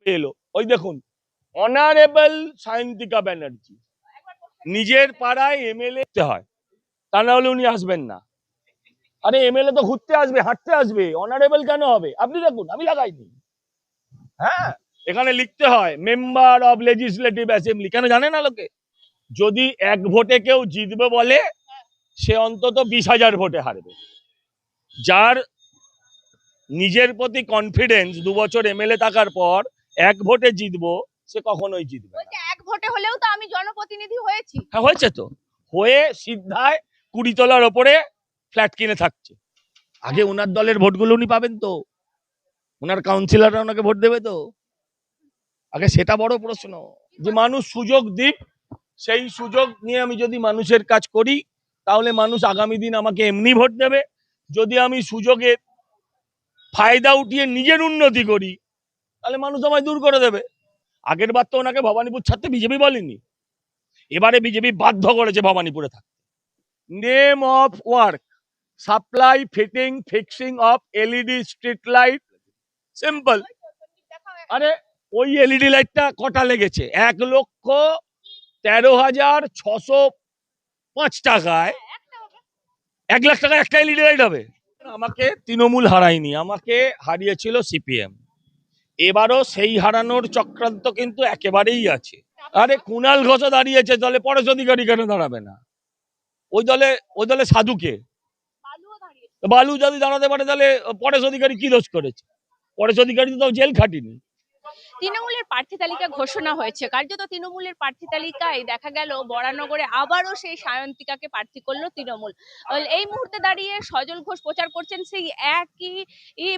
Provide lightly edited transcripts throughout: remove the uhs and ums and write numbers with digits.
এলো ওই দেখুন অনারেবল সায়ন্তিকা ব্যানার্জি নিজের পাড়ায় এমএলএ হয়, তা না হলে উনি আসবেন না। আরে এমএলএ তো ঘুরতে আসবে, হাঁটতে আসবে, অনারেবল কেন হবে? আপনি দেখুন, আমি লাগাইনি। হ্যাঁ, এখানে লিখতে হয় মেম্বার অব লেজিসলেটিভ অ্যাসেম্বলি। কেন জানে না লোকে? যদি এক ভোটে কেউ জিতবে বলে, সে অন্তত 20,000 ভোটে হারবে। যার নিজের প্রতি কনফিডেন্স 2 বছর এমএলএ থাকার পর এক ভোটে জিতবো, সে কখনোই জিতবে না। এক ভোটে হলেও তো আমি জনপ্রতিনিধি হয়েছি। হ্যাঁ, হয়েছে তো। হয়ে সিদ্ধায় 20 তলার ওপরে ফ্ল্যাট কিনে থাকছে। আগে ওনার দলের ভোটগুলো উনি পাবেন তো, ওনার কাউন্সিলররা ওনাকে ভোট দেবে তো। আগে সেটা বড় প্রশ্ন, যে মানুষ সুযোগ দিক, সেই সুযোগ নিয়ে আমি যদি মানুষের কাজ করি, তাহলে মানুষ আগামী দিন আমাকে এমনি ভোট দেবে। যদি আমি সুযোগের ফায়দা উঠিয়ে নিজের উন্নতি করি, তাহলে মানুষ আমায় দূর করে দেবে। আগের বার তো ওনাকে ভবানীপুর ছাড়তে বিজেপি বলেনি, এবারে বিজেপি বাধ্য করেছে ভবানীপুরে থাকতে। Name of work, supply fitting fixing of LED street light. Simple. আরে ওই এলইডি লাইটটা কটা লেগেছে? 1,13,605 টাকায় 1 লাখ টাকা একটা এলইডি লাইট হবে? আমাকে তৃণমূল হারায়নি, আমাকে হারিয়েছিল সিপিএম। এবারও সেই হারানোর চক্রান্ত কিন্তু একেবারেই আছে। আরে কুণাল ঘোষ দাঁড়িয়েছে দলে, পরেশ অধিকারী কেন দাঁড়াবে না? ওই দলে সাধুকে বালু যদি দাঁড়াতে পারে, তাহলে পরেশ অধিকারী কি দোষ করেছে? পরেশ অধিকারী তো জেল খাটিনি। তৃণমূলের প্রার্থী তালিকা ঘোষণা হয়েছে, কার্যত তৃণমূলের প্রার্থী তালিকায় দেখা গেল বরানগরে আবারও সেই সায়ন্তিকাকে প্রার্থী করলো তৃণমূল। এই মুহূর্তে দাঁড়িয়ে সজল ঘোষ প্রচার করছেন সেই একই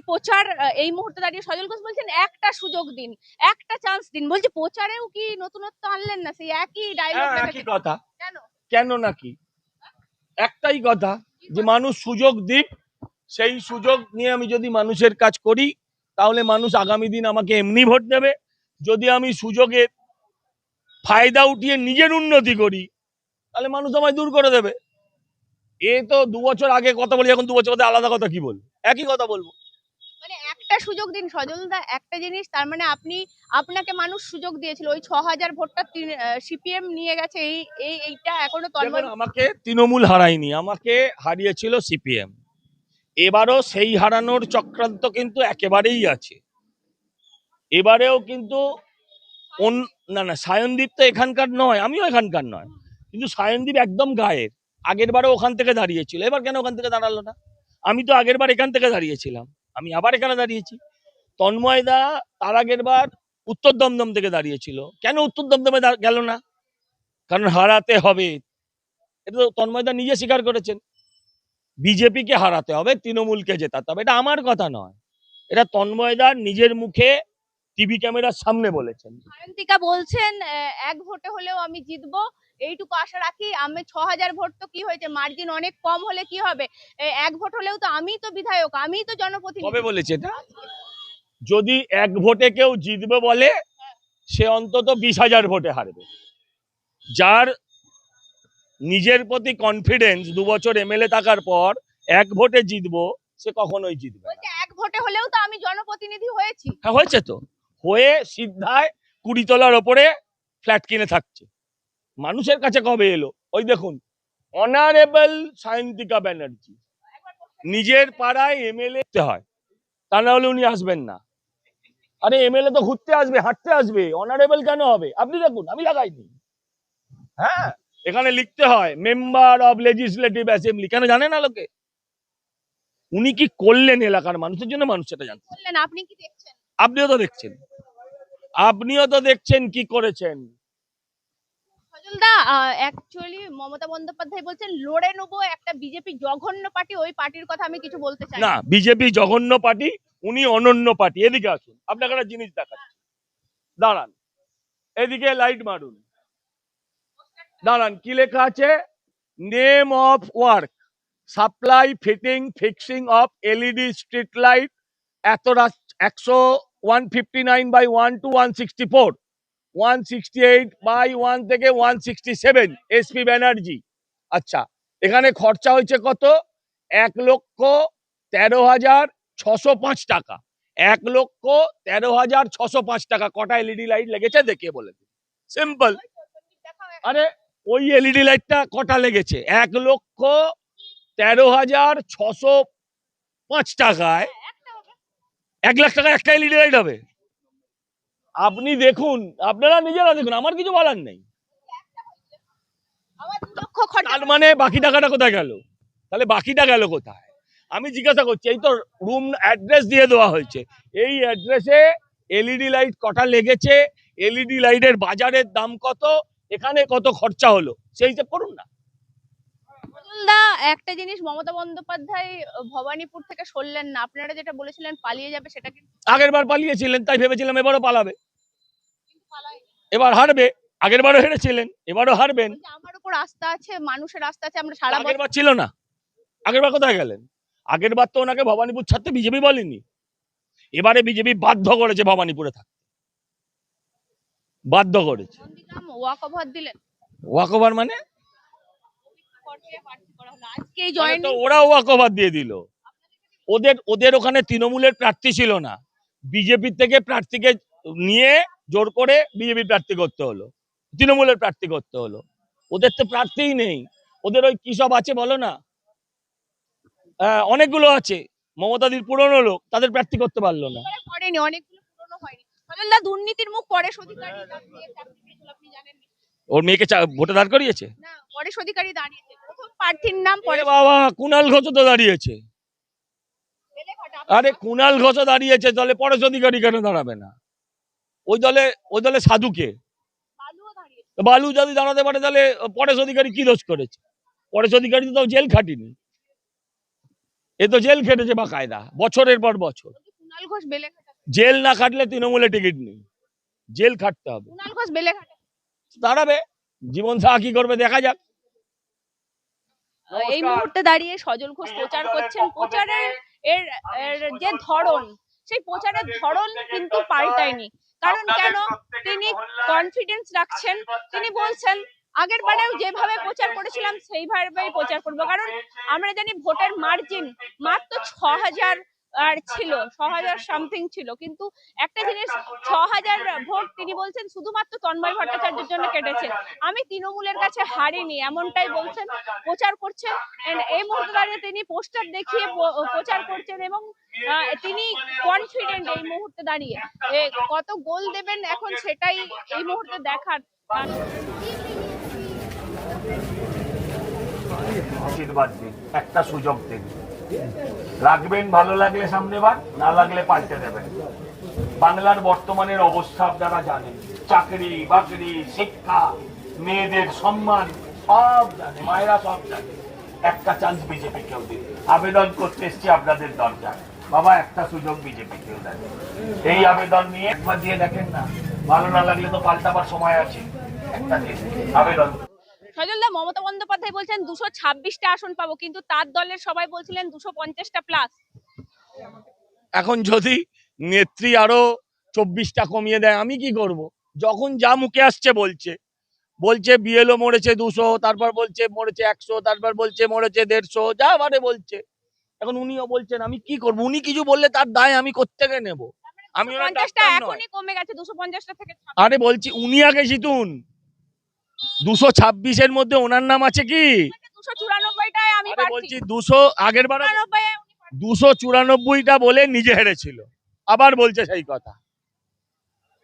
প্রচার। এই মুহূর্তে দাঁড়িয়ে সজল ঘোষ বলছেন একটা সুযোগ দিন, একটা চান্স দিন। বলছে প্রচারেও কি নতুনত্ব আনলেন না? সেই একই ডায়লগ। একই কথা। কেন নাকি? একটাই কথা, যে মানুষ সুযোগ দিক, সেই সুযোগ নিয়ে আমি যদি মানুষের কাজ করি, তাহলে মানুষ আগামী দিন আমাকে এমনি ভোট দেবে। যদি আমি সুযোগের ফায়দা উঠিয়ে নিজের উন্নতি করি, তাহলে মানুষ আমায় দূর করে দেবে। এ তো 2 বছর আগে কথা বলি, এখন 2 বছর বাদে আলাদা কথা কি বলবো? একই কথা বলবো। মানে একটা সুযোগ দিন সজলদা, একটা জিনিস। তার মানে আপনাকে মানুষ সুযোগ দিয়েছিল, ওই 6,000 ভোটটা সিপিএম নিয়ে গেছে। এইটা এখনো আমাকে তৃণমূল হারায়নি, আমাকে হারিয়েছিল সিপিএম। এবারও সেই হারানোর চক্রান্ত কিন্তু একেবারেই আছে। এবারেও কিন্তু না সায়নদীপ তো এখানকার নয়, আমিও এখানকার নয়, কিন্তু সায়নদীপ একদম গায়ের। আগের বারও ওখান থেকে দাঁড়িয়েছিল, এবার কেন ওখান থেকে দাঁড়ালো না? আমি তো আগের বার এখান থেকে দাঁড়িয়েছিলাম, আমি আবার এখানে দাঁড়িয়েছি। তন্ময়দা তার আগের বার উত্তর দমদম থেকে দাঁড়িয়েছিল, কেন উত্তর দমদমে গেল না? কারণ হারাতে হবে। এটা তো তন্ময়দা নিজে স্বীকার করেছেন। বিজেপিকে হারাতে হবে, তৃণমূলকে জেতাতে হবে। এটা আমার কথা নয়, এটা তন্ময়দা নিজের মুখে টিভি ক্যামেরার সামনে বলেছেন। সায়ন্তিকা বলছেন এক ভোটে হলেও আমি জিতবো, এইটুকু আশা রাখি। আমি 6,000 ভোট তো কি হয়েছে, মার্জিন অনেক কম হলে কি হবে? এক ভোট হলেও তো আমি তো বিধায়ক, আমি তো জনপ্রতিনিধি। কবে বলেছে এটা? যদি এক ভোটে কেউ জিতবে বলে, সে অন্তত 20,000 ভোটে হারবে। যার নিজের প্রতি কনফিডেন্স 2 বছর এমএলএ থাকার পর এক ভোটে জিতবো, সে কখনোই জিতবে না। এক ভোটে হলেও তো আমি জনপ্রতিনিধি হয়েছি। হ্যাঁ, হয়েছে তো। হয়ে সিদ্ধায় 20 তলার ওপরে ফ্ল্যাট কিনে থাকছে। মানুষের কাছে কবে এলো? ওই দেখুন অনারেবল সায়ন্তিকা ব্যানার্জি নিজের পাড়ায় এমএলএ হয়, তা না হলে উনি আসবেন না। আরে এমএলএ তো ঘুরতে আসবে, হাঁটতে আসবে, অনারেবল কেন হবে? আপনি দেখুন, আমি লাগাইনি। হ্যাঁ, এখানে লিখতে হয় মেম্বার অব লেজিসলেটিভ অ্যাসেম্বলি। কেন জানে না লোকে? উনি কি করলেন এলাকার মানুষের জন্য, মানুষ সেটা জানতে। আপনি কি দেখছেন? আপনিও তো দেখছেন, কি করেছেন। সজলদা, অ্যাকচুয়ালি মমতা বন্দ্যোপাধ্যায় বলছেন লড়ে নেবো একটা বিজেপি জঘন্য পার্টি, ওই পার্টির কথা আমি কিছু বলতে চাই না, বিজেপি জঘন্য পার্টি, উনি অনন্য পার্টি। এদিকে আসুন, আপনাকে একটা জিনিস দেখাচ্ছি। দাঁড়ান, এদিকে লাইট মারুন। দাঁড়ান, কি লেখা আছে? Name of work, supply fitting fixing of LED street light. 159/1 to 164, 168/1 থেকে 167, এসপি ব্যানার্জি। আচ্ছা, এখানে খরচা হয়েছে কত? 1,13,605 টাকা। 1,13,605 টাকা। কটা এলইডি লাইট লেগেছে দেখে বলে দিন, সিম্পল। আরে ওই এলইডি লাইটটা কটা লেগেছে 1,13,605 টাকায় 1 লাখ টাকা একটা এলইডি লাইট হবে? আপনি দেখুন, আপনারা নিজেরা দেখুন, আমার কিছু বলার নেই। আবার 2 লক্ষ খরচা তার মানে বাকি টাকাটা কোথায় গেল? তাহলে বাকিটা গেল কোথায়? আমি জিজ্ঞাসা করছি, এই তো রুম অ্যাড্রেস দিয়ে দেওয়া হয়েছে, এই অ্যাড্রেসে এলইডি লাইট কটা লেগেছে, এলইডি লাইটের বাজারের দাম কত, এখানে কত খরচা হলো, সেই হিসেব করুন না। দা, একটা জিনিস মমতা বন্দ্যোপাধ্যায় ভবানীপুর থেকে সরলেন না। আপনারা যেটা বলেছিলেন পালিয়ে যাবে, সেটা কিন্তু আগের বার পালিয়েছিলেন, তাই ভেবেছিলাম এবারও পালাবে, এবার হারবে। আগের বারও হেরেছিলেন, এবারও হারবেন। বলছে, আমার উপর আস্থা আছে, মানুষের আস্থা আছে, আমরা সারা আগের বছর বার ছিল না, আগের বার কোথায় গেলেন? আগের বার তো ওনাকে ভবানীপুর ছাড়তে বিজেপি বলেনি, এবারে বিজেপি বাধ্য করেছে ভবানীপুরে থাকতে, বাধ্য করেছে। নন্দীগ্রাম ওয়াক ওভার দিলেন, ওয়াক ওভার মানে? খরচে প্রার্থী করা হলো। আজকে এই মানে জয়েনিং তো ওরাও ওয়াক ওভার দিয়ে দিল। ওদের ওখানে তৃণমূলের প্রার্থী ছিল না, বিজেপি থেকে প্রার্থীকে নিয়ে জোর করে বিজেপি প্রার্থী করতে হলো, তৃণমূলের প্রার্থী করতে হলো। ওদের তো প্রার্থীই নেই, ওদের ওই কি সব আছে বলো না, অনেকগুলো আছে, মমতাদির পুরনো লোক, তাদের প্রার্থী করতে পারলো না। করেনি, অনেকগুলো পুরনো হয়নি। সজলদা, দুর্নীতির মুখ পরেশ অধিকারী দাঁড়িয়ে চাকরি পেয়েছিল, আপনি জানেন না? ওর মেয়েকে ভোটে দাঁড় করিয়েছে। না, পরেশ অধিকারী দাঁড়িয়েছে, প্রথম প্রার্থীর নাম এ পরেশ। বাবা, কুণাল ঘোষ তো দাঁড়িয়েছে। আরে কুণাল ঘোষ দাঁড়িয়েছে, তাহলে পরেশ অধিকারী কেন দাঁড়াবে না? ওই দলে সাধুকে, বালুও দাঁড়িয়েছে। বালু যদি দাঁড়াতে পারে, তাহলে পরেশ অধিকারী কি দোষ করেছে? পরেশ অধিকারী তো জেল খাটিনি, এ তো জেল খেটেছে বাকায়দা, বছরের পর বছর। কুণাল ঘোষ বেলে ঘাটা, জেল না খাটলে তৃণমূলে টিকিট নেই, জেল খাটতে হবে। কুণাল ঘোষ বেলে ঘাটা। দাঁড়াবে, জীবন সাহা কি করবে দেখা যাক। এই মুহূর্তে দাঁড়িয়ে সজল ঘোষ প্রচার করছেন। প্রচারের এর এর যে ধরন, সেই প্রচারের ধরন কিন্তু পাল্টায়নি। কারণ কেন? তিনি কনফিডেন্স রাখছেন, তিনি বলছেন আগের বারেও যেভাবে প্রচার করেছিলাম সেইভাবেই প্রচার করব। কারণ আমরা জানি ভোটের মার্জিন মাত্র 6,000 আর ছিল, 6,000 সামথিং ছিল, কিন্তু একটা জিনিস, 6,000 ভোট তিনি বলছেন শুধুমাত্র তন্ময় ভট্টাচার্যের জন্য কেটেছে। আমি তৃণমূলের কাছে হারিনি, এমনটাই বলছেন, প্রচার করছেন। এই মুহূর্তে দাঁড়িয়ে তিনি পোস্টার দেখিয়ে প্রচার করছেন এবং তিনি কনফিডেন্ট এই মুহূর্তে দাঁড়িয়ে। কত গোল দেবেন এখন সেটাই এই মুহূর্তে দেখার। আশীর্বাদ দিন, একটা সুযোগ দিন, রাখবেন, ভালো লাগলে সামনে বার, না লাগলে পাল্টে দেবেন। বাংলার বর্তমানের অবস্থা আপনারা জানেন, চাকরি বাকরি, শিক্ষা, মেয়েদের সম্মান সব জানে, মায়েরা সব জানে। একটা চান্স বিজেপি কেউ দিন, আবেদন করতে এসছি আপনাদের দরকার, বাবা একটা সুযোগ বিজেপি কেউ দেন। এই আবেদন নিয়ে একবার দিয়ে দেখেন না, ভালো না লাগলে তো পাল্টাবার সময় আছে, একটা দিন আবেদন। সজলদা, মমতা বন্দ্যোপাধ্যায় বলছেন 226টা আসন পাবো, কিন্তু তার দলের সবাই বলছিলেন 250টা প্লাস। এখন যদি নেত্রী আরো 24টা কমিয়ে দেয়, আমি কি করব? যখন যা মুখে আসছে বলছে, বিএলও মরেছে 200, তারপর বলছে মরেছে 100, তারপর বলছে মরেছে 150, যা বারে বলছে। এখন উনিও বলছেন, আমি কি করব? উনি কিছু বললে তার দায় আমি কোত্থেকে নেব? আমি ওনার 250টা ডাক্তার নয়। এখনই কমে গেছে, 250টা থেকে আরে বলছি উনি আগে জিতুন, 226-এর মধ্যে ওনার নাম আছে কি? 294টায় আমি আরে প্রার্থী। বলছি 200, আগের বার 294 294টা বলে নিজে হেরেছিল, আবার বলছে সেই কথা,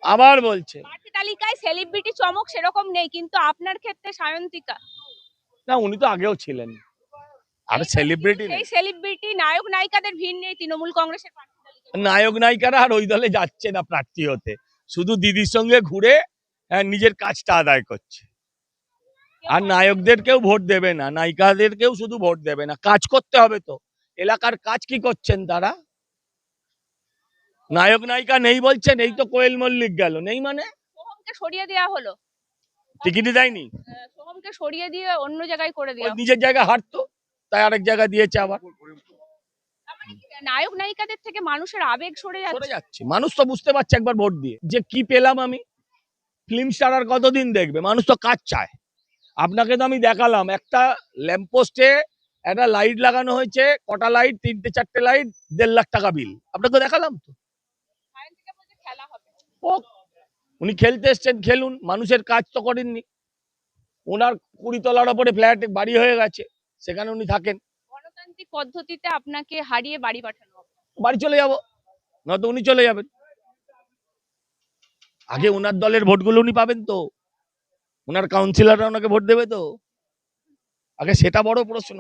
আবার বলছে। প্রার্থী তালিকায় সেলিব্রিটি চমক সেরকম নেই, কিন্তু আপনার ক্ষেত্রে সায়ন্তিকা। না, উনি তো আগেও ছিলেন, আর সেলিব্রিটি সেই সেলিব্রিটি নায়ক নায়িকাদের ভিড় নেই তৃণমূল কংগ্রেসের প্রার্থী তালিকায়। নায়ক নায়িকারা আর ওই দলে যাচ্ছে না প্রার্থী হতে, শুধু দিদির সঙ্গে ঘুরে নিজের কাজটা আদায় করছে। আর নায়কদেরকেও ভোট দেবে না, নায়িকাদেরকেও শুধু ভোট দেবে না, কাজ করতে হবে তো। এলাকার কাজ কি করছেন তারা? নায়ক নায়িকা নেই বলছেন, এই তো কোয়েল মল্লিক গেল, নেই মানে সোহমকে সরিয়ে দেওয়া হলো, টিকিটই দেয়নি, সোহমকে সরিয়ে দিয়ে অন্য জায়গায় করে ওই দেওয়া। নিজের জায়গায় হারতো, তাই আরেক জায়গায় দিয়েছে আবার। নায়ক নায়িকাদের থেকে মানুষের আবেগ সরে সরে যাচ্ছে। যাচ্ছে, মানুষ তো বুঝতে পারছে একবার ভোট দিয়ে যে কি পেলাম আমি। ফিল্ম স্টার আর কতদিন দেখবে? মানুষ তো কাজ চায়। আপনাকে তো আমি দেখালাম, একটা ল্যাম্পপোস্টে একটা লাইট লাগানো হয়েছে, কটা লাইট? 3টে 4টে লাইট, 1.5 লাখ টাকা বিল, আপনাকে দেখালাম তো। হোক, উনি খেলতে এসছেন, খেলুন, মানুষের কাজ তো করেননি। ওনার 20 তলার ওপরে ফ্ল্যাট বাড়ি হয়ে গেছে, সেখানে উনি থাকেন। গণতান্ত্রিক পদ্ধতিতে আপনাকে হারিয়ে বাড়ি পাঠানো হবে। বাড়ি চলে যাব, নয়তো উনি চলে যাবেন। আগে ওনার দলের ভোটগুলো উনি পাবেন তো, ওনার কাউন্সিলররা ওনাকে ভোট দেবে তো, আগে সেটা বড় প্রশ্ন।